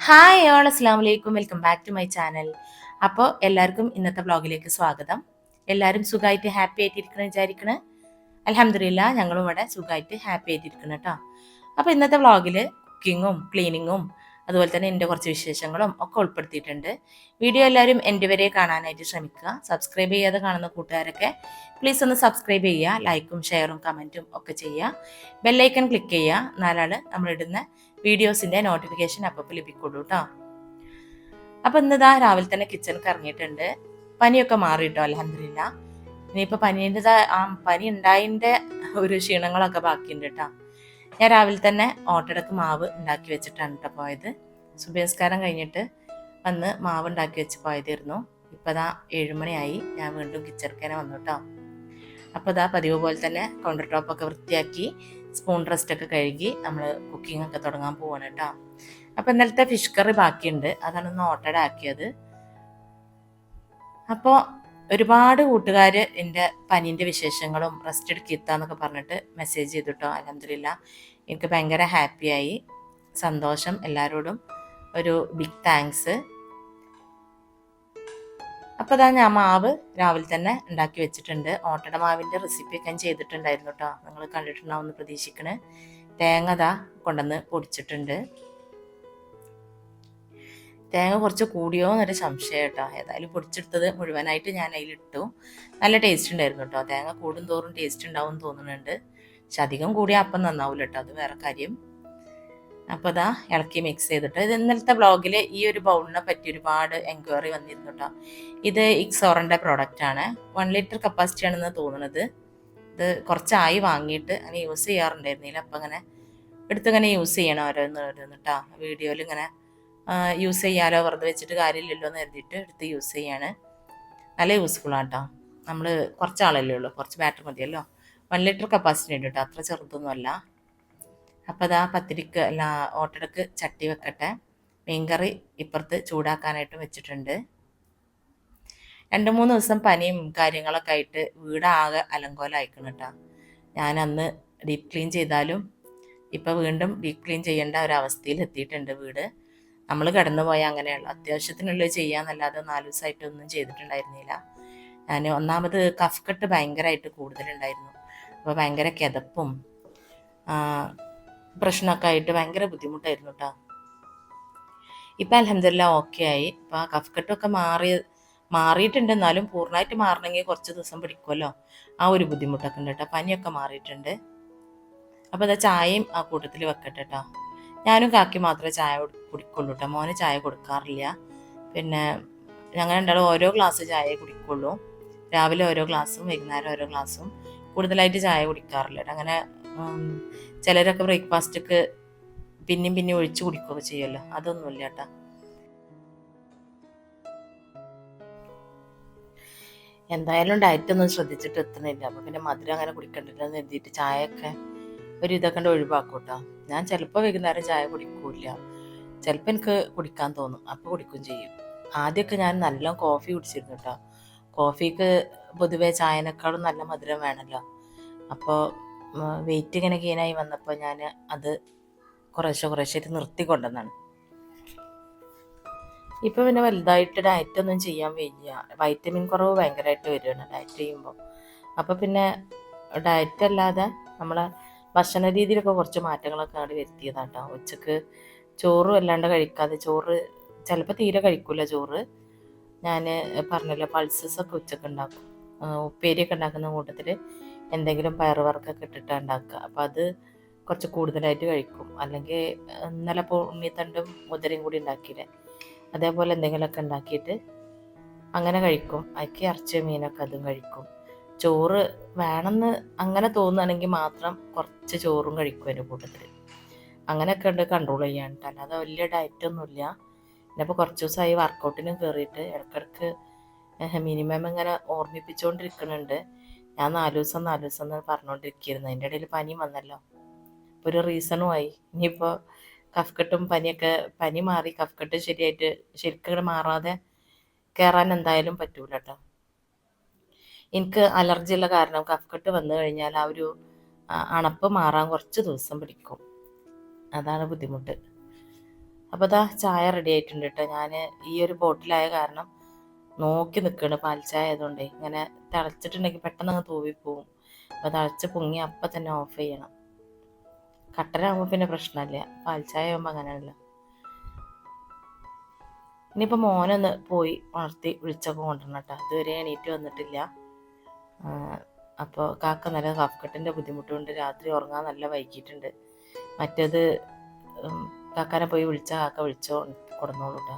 Hi all, അസ്സാം വലൈക്കും. Welcome back to my channel. അപ്പോൾ എല്ലാവർക്കും ഇന്നത്തെ വ്ളോഗിലേക്ക് സ്വാഗതം. എല്ലാവരും സുഖമായിട്ട് ഹാപ്പി ആയിട്ടിരിക്കണം വിചാരിക്കണേ. അൽഹംദുലില്ലാ, ഞങ്ങളും ഇവിടെ സുഖമായിട്ട് ഹാപ്പി ആയിട്ടിരിക്കണം കേട്ടോ. അപ്പോൾ ഇന്നത്തെ വ്ളോഗിൽ കുക്കിങ്ങും ക്ലീനിങ്ങും അതുപോലെ തന്നെ എൻ്റെ കുറച്ച് വിശേഷങ്ങളും ഒക്കെ ഉൾപ്പെടുത്തിയിട്ടുണ്ട്. വീഡിയോ എല്ലാവരും എൻ്റെ വരെ കാണാനായിട്ട് ശ്രമിക്കുക. സബ്സ്ക്രൈബ് ചെയ്യാതെ കാണുന്ന കൂട്ടുകാരൊക്കെ പ്ലീസ് ഒന്ന് സബ്സ്ക്രൈബ് ചെയ്യുക. ലൈക്കും ഷെയറും കമൻറ്റും ഒക്കെ ചെയ്യുക. ബെല്ലൈക്കൺ ക്ലിക്ക് ചെയ്യുക. എന്നാലാണ് നമ്മളിടുന്ന വീഡിയോസിൻ്റെ നോട്ടിഫിക്കേഷൻ അപ്പോൾ ലഭിക്കുള്ളൂ കേട്ടോ. അപ്പം ഇന്നിതാ രാവിലെ തന്നെ കിച്ചണിക്ക് ഇറങ്ങിയിട്ടുണ്ട്. പനിയൊക്കെ മാറിയിട്ടോ അൽഹംദുലില്ലാ. ഇനിയിപ്പോൾ പനി ഉണ്ടായതിൻ്റെ ഒരു ക്ഷീണങ്ങളൊക്കെ ബാക്കിയുണ്ട് കേട്ടോ. ഞാൻ രാവിലെ തന്നെ ഓട്ടടക്ക് മാവ് ഉണ്ടാക്കി വെച്ചിട്ടാണ് കേട്ടോ പോയത്. സുബഹി കഴിഞ്ഞിട്ട് വന്ന് മാവ് ഉണ്ടാക്കി വെച്ച് പോയതായിരുന്നു. ഇപ്പോൾ ഇതാ 7 മണിയായി. ഞാൻ വീണ്ടും കിച്ചണിക്ക് വന്നു കേട്ടോ. അപ്പോൾ ഇതാ പതിവ് പോലെ തന്നെ കൗണ്ടർ ടോപ്പൊക്കെ വൃത്തിയാക്കി സ്പൂൺ റെസ്റ്റൊക്കെ കഴുകി നമ്മൾ കുക്കിംഗ് ഒക്കെ തുടങ്ങാൻ പോവാണ് കേട്ടോ. അപ്പോൾ ഇന്നലത്തെ ഫിഷ് കറി ബാക്കിയുണ്ട്, അതാണ് ഒന്ന് ഓട്ടട ആക്കിയത്. അപ്പോൾ ഒരുപാട് കൂട്ടുകാർ എൻ്റെ പനീൻ്റെ വിശേഷങ്ങളും റെസ്റ്റ് എടുക്കിത്താന്നൊക്കെ പറഞ്ഞിട്ട് മെസ്സേജ് ചെയ്തു കേട്ടോ. അൽഹംദുലില്ലാ, എനിക്ക് ഭയങ്കര ഹാപ്പിയായി, സന്തോഷം. എല്ലാവരോടും ഒരു ബിഗ് താങ്ക്സ്. അപ്പോൾ ഇതാ ഞാൻ മാവ് രാവിലെ തന്നെ ഉണ്ടാക്കി വെച്ചിട്ടുണ്ട്. ഓട്ടട മാവിൻ്റെ റെസിപ്പിയൊക്കെ ഞാൻ ചെയ്തിട്ടുണ്ടായിരുന്നു കേട്ടോ. നിങ്ങൾ കണ്ടിട്ടുണ്ടാവുമെന്ന് പ്രതീക്ഷിക്കണേ. തേങ്ങ ഇതാ കൊണ്ടുവന്ന് പൊടിച്ചിട്ടുണ്ട്. തേങ്ങ കുറച്ച് കൂടിയോ എന്നൊരു സംശയം കേട്ടോ. ഏതായാലും പൊടിച്ചെടുത്തത് മുഴുവനായിട്ട് ഞാൻ അതിലിട്ടു. നല്ല ടേസ്റ്റ് ഉണ്ടായിരുന്നു കേട്ടോ. തേങ്ങ കൂടും തോറും ടേസ്റ്റ് ഉണ്ടാവും തോന്നുന്നുണ്ട്. പക്ഷെ അധികം കൂടിയാൽ അപ്പം നന്നാവില്ല കേട്ടോ, അത് വേറെ കാര്യം. അപ്പോൾ ഇതാ ഇളക്കി മിക്സ് ചെയ്തിട്ട്, ഇത് ഇന്നലത്തെ ബ്ലോഗിൽ ഈ ഒരു ബൗളിനെ പറ്റി ഒരുപാട് എൻക്വയറി വന്നിരുന്നു കേട്ടോ. ഇത് ഇക്സോറിൻ്റെ പ്രോഡക്റ്റാണ്. 1 ലിറ്റർ കപ്പാസിറ്റി ആണെന്ന് തോന്നുന്നത്. ഇത് കുറച്ചായി വാങ്ങിയിട്ട് അങ്ങനെ യൂസ് ചെയ്യാറുണ്ടായിരുന്നില്ല. അപ്പം അങ്ങനെ എടുത്തിങ്ങനെ യൂസ് ചെയ്യണം ഓരോന്ന് കേട്ടോ. വീഡിയോയിൽ ഇങ്ങനെ യൂസ് ചെയ്യാലോ, വെറുതെ വെച്ചിട്ട് കാര്യമില്ലല്ലോ എന്ന് കരുതിയിട്ട് എടുത്ത് യൂസ് ചെയ്യാണ്. നല്ല യൂസ്ഫുള്ളാണ് കേട്ടോ. നമ്മൾ കുറച്ചാളല്ലേ ഉള്ളൂ, കുറച്ച് ബാറ്റർ മതിയല്ലോ. 1 ലിറ്റർ കപ്പാസിറ്റി ഉണ്ട് കേട്ടോ, അത്ര ചെറുതൊന്നുമല്ല. അപ്പോൾ അതാ പത്തിരിക്ക് ഓട്ടടക്ക് ചട്ടി വെക്കട്ടെ. മീൻകറി ഇപ്പുറത്ത് ചൂടാക്കാനായിട്ട് വെച്ചിട്ടുണ്ട്. 2-3 ദിവസം പനിയും കാര്യങ്ങളൊക്കെ ആയിട്ട് വീടാകെ അലങ്കോലമായിക്കണം കേട്ടോ. ഞാൻ അന്ന് ഡീപ്പ് ക്ലീൻ ചെയ്താലും ഇപ്പോൾ വീണ്ടും ഡീപ്പ് ക്ലീൻ ചെയ്യേണ്ട ഒരവസ്ഥയിൽ എത്തിയിട്ടുണ്ട് വീട്. നമ്മൾ കിടന്നു പോയാൽ അങ്ങനെയുള്ള അത്യാവശ്യത്തിനുള്ളത് ചെയ്യാന്നല്ലാതെ 4 ദിവസമായിട്ടൊന്നും ചെയ്തിട്ടുണ്ടായിരുന്നില്ല. ഞാൻ ഒന്നാമത് കഫ്കെട്ട് ഭയങ്കരമായിട്ട് കൂടുതലുണ്ടായിരുന്നു. അപ്പോൾ ഭയങ്കര കിതപ്പും പ്രശ്നമൊക്കെ ആയിട്ട് ഭയങ്കര ബുദ്ധിമുട്ടായിരുന്നു കേട്ടോ. ഇപ്പം അൽഹംദുലില്ലാ ഓക്കെ ആയി. ഇപ്പം ആ കഫ്കെട്ടൊക്കെ മാറിയിട്ടുണ്ട്. എന്നാലും പൂർണ്ണമായിട്ട് മാറണമെങ്കിൽ കുറച്ച് ദിവസം പിടിക്കുമല്ലോ. ആ ഒരു ബുദ്ധിമുട്ടൊക്കെ ഉണ്ട് കേട്ടോ. പനിയൊക്കെ മാറിയിട്ടുണ്ട്. അപ്പോൾ അതാ ചായയും ആ കൂട്ടത്തിൽ വെക്കട്ടെ കേട്ടോ. ഞാനും കാക്കി മാത്രമേ ചായ കുടിക്കുള്ളൂ കേട്ടോ. മോന് ചായ കൊടുക്കാറില്ല. പിന്നെ ഞങ്ങൾ രണ്ടാളും ഓരോ ഗ്ലാസ് ചായ കുടിക്കുള്ളൂ. രാവിലെ ഓരോ ഗ്ലാസ്സും വൈകുന്നേരം ഓരോ ഗ്ലാസ്സും. കൂടുതലായിട്ട് ചായ കുടിക്കാറില്ല കേട്ടോ. അങ്ങനെ ചിലരൊക്കെ ബ്രേക്ക്ഫാസ്റ്റൊക്കെ പിന്നെയും ഒഴിച്ച് കുടിക്കുകയൊക്കെ ചെയ്യുമല്ലോ, അതൊന്നുമില്ല കേട്ടോ. എന്തായാലും ഡയറ്റൊന്നും ശ്രദ്ധിച്ചിട്ട് എത്തുന്നില്ല. അപ്പോൾ പിന്നെ മധുരം അങ്ങനെ കുടിക്കണ്ടില്ലെന്ന് എഴുതിയിട്ട് ചായയൊക്കെ ഒരു ഇതൊക്കെ ഒഴിവാക്കും കേട്ടോ. ഞാൻ ചിലപ്പോൾ വൈകുന്നേരം ചായ കുടിക്കൂല, ചിലപ്പോൾ എനിക്ക് കുടിക്കാൻ തോന്നും, അപ്പോൾ കുടിക്കും ചെയ്യും. ആദ്യമൊക്കെ ഞാൻ നല്ല കോഫി കുടിച്ചിരുന്നു കേട്ടോ. കോഫിക്ക് പൊതുവേ ചായനേക്കാളും നല്ല മധുരം വേണമല്ലോ. അപ്പോൾ വെയിറ്റ് ഇങ്ങനെ ഗെയിനായി വന്നപ്പോൾ ഞാൻ അത് കുറേശ്ശായിട്ട് നിർത്തിക്കൊണ്ടെന്നാണ്. ഇപ്പോൾ പിന്നെ വലുതായിട്ട് ഡയറ്റൊന്നും ചെയ്യാൻ വയ്യ. വൈറ്റമിൻ കുറവ് ഭയങ്കരമായിട്ട് വരികയാണ് ഡയറ്റ് ചെയ്യുമ്പോൾ. അപ്പോൾ പിന്നെ ഡയറ്റ് അല്ലാതെ നമ്മളെ ഭക്ഷണ രീതിയിലൊക്കെ കുറച്ച് മാറ്റങ്ങളൊക്കെ അവിടെ വരുത്തിയതാണ് കേട്ടോ. ഉച്ചക്ക് ചോറ് വല്ലാണ്ട് കഴിക്കാതെ, ചോറ് ചിലപ്പോൾ തീരെ കഴിക്കില്ല ചോറ്. ഞാൻ പറഞ്ഞല്ലോ പൾസസൊക്കെ ഉച്ചക്ക് ഉണ്ടാക്കും. ഉപ്പേരിയൊക്കെ ഉണ്ടാക്കുന്ന കൂട്ടത്തിൽ എന്തെങ്കിലും പയറ് വർഗ്ഗമൊക്കെ ഇട്ടിട്ട് ഉണ്ടാക്കുക. അപ്പോൾ അത് കുറച്ച് കൂടുതലായിട്ട് കഴിക്കും. അല്ലെങ്കിൽ ഇന്നലെ ഉണ്ണിത്തണ്ടും മുതിരയും കൂടി ഉണ്ടാക്കിയില്ലേ, അതേപോലെ എന്തെങ്കിലുമൊക്കെ ഉണ്ടാക്കിയിട്ട് അങ്ങനെ കഴിക്കും. അതിക്ക് ഇറച്ചിയോ മീനൊക്കെ അതും കഴിക്കും. ചോറ് വേണമെന്ന് അങ്ങനെ തോന്നുകയാണെങ്കിൽ മാത്രം കുറച്ച് ചോറും കഴിക്കും അതിൻ്റെ കൂട്ടത്തിൽ. അങ്ങനെയൊക്കെ ഉണ്ട് കൺട്രോൾ ചെയ്യാനിട്ട്. അല്ലാതെ വലിയ ഡയറ്റൊന്നുമില്ല. പിന്നിപ്പോൾ കുറച്ച് ദിവസമായി വർക്കൗട്ടിനും കയറിയിട്ട് ഇടയ്ക്കിടയ്ക്ക് മിനിമം ഇങ്ങനെ ഓർമ്മിപ്പിച്ചുകൊണ്ടിരിക്കുന്നുണ്ട്. ഞാൻ 4 ദിവസം എന്ന് പറഞ്ഞുകൊണ്ടിരിക്കുകയായിരുന്നു. അതിൻ്റെ ഇടയിൽ പനി വന്നല്ലോ, ഇപ്പോൾ ഒരു റീസണുമായി. ഇനിയിപ്പോൾ കഫ്കെട്ടും പനി മാറി കഫ്കെട്ട് ശരിക്കും മാറാതെ കയറാൻ എന്തായാലും പറ്റൂല കേട്ടോ. എനിക്ക് അലർജിയുള്ള കാരണം കഫ്കെട്ട് വന്നു കഴിഞ്ഞാൽ ആ ഒരു അണപ്പ് മാറാൻ കുറച്ച് ദിവസം പിടിക്കും. അതാണ് ബുദ്ധിമുട്ട്. അപ്പോൾ ഇതാ ചായ റെഡി ആയിട്ടുണ്ട് കേട്ടോ. ഞാൻ ഈ ഒരു ബോട്ടിലായ കാരണം നോക്കി നിൽക്കുകയാണ്. പാൽ ചായ ആയതുകൊണ്ടേ ഇങ്ങനെ തിളച്ചിട്ടുണ്ടെങ്കിൽ പെട്ടെന്ന് അങ്ങ് തൂവിപ്പോവും. അപ്പോൾ തിളച്ച് പൊങ്ങി അപ്പം തന്നെ ഓഫ് ചെയ്യണം. കട്ടനാകുമ്പോൾ പിന്നെ പ്രശ്നമില്ല, പാൽ ചായ ആകുമ്പോൾ അങ്ങനെയല്ല. ഇനിയിപ്പോൾ മോനൊന്ന് പോയി ഉണർത്തി വിളിച്ചൊക്കെ കൊണ്ടുവരണം കേട്ടോ. ഇതുവരെ എണീറ്റ് വന്നിട്ടില്ല. അപ്പോൾ കാക്ക നല്ല കഫക്കെട്ടിൻ്റെ ബുദ്ധിമുട്ടുണ്ട്, രാത്രി ഉറങ്ങാൻ നല്ല വൈകിട്ടുണ്ട്. മറ്റേത് കാക്കാനെ പോയി വിളിച്ചാൽ കാക്ക വിളിച്ചോ കൊടുന്നോളൂ കേട്ടോ.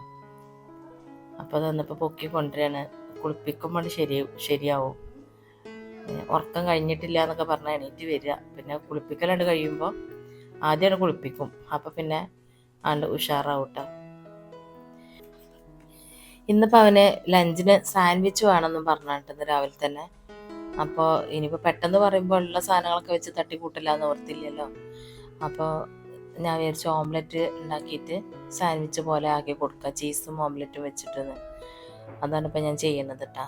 അപ്പോൾ അതൊന്നിപ്പോൾ പൊക്കി കൊണ്ടുവരാണ്. കുളിപ്പിക്കുമ്പോൾ ശരിയാവും. ഉറക്കം കഴിഞ്ഞിട്ടില്ല എന്നൊക്കെ പറഞ്ഞാൽ എണീറ്റ് വരിക. പിന്നെ കുളിപ്പിക്കലാണ്ട് കഴിയുമ്പോൾ ആദ്യമാണ് കുളിപ്പിക്കും. അപ്പോൾ പിന്നെ ആണ്ട് ഉഷാറാവും കേട്ടോ. ഇന്നിപ്പോൾ അവന് ലഞ്ചിന് സാൻഡ്വിച്ച് വേണമെന്നും പറഞ്ഞിട്ടുണ്ട് രാവിലെ തന്നെ. അപ്പോൾ ഇനിയിപ്പോൾ പെട്ടെന്ന് പറയുമ്പോൾ ഉള്ള സാധനങ്ങളൊക്കെ വെച്ച് തട്ടിക്കൂട്ടില്ലാന്ന് ഓർത്തില്ലല്ലോ. അപ്പോൾ ഞാൻ വിചാരിച്ചു ഓംലെറ്റ് ഉണ്ടാക്കിയിട്ട് സാൻഡ്വിച്ച് പോലെ ആക്കി കൊടുക്കുക, ചീസും ഓംലെറ്റും വെച്ചിട്ടെന്ന്. അതാണ് ഇപ്പോൾ ഞാൻ ചെയ്യുന്നത് കേട്ടോ.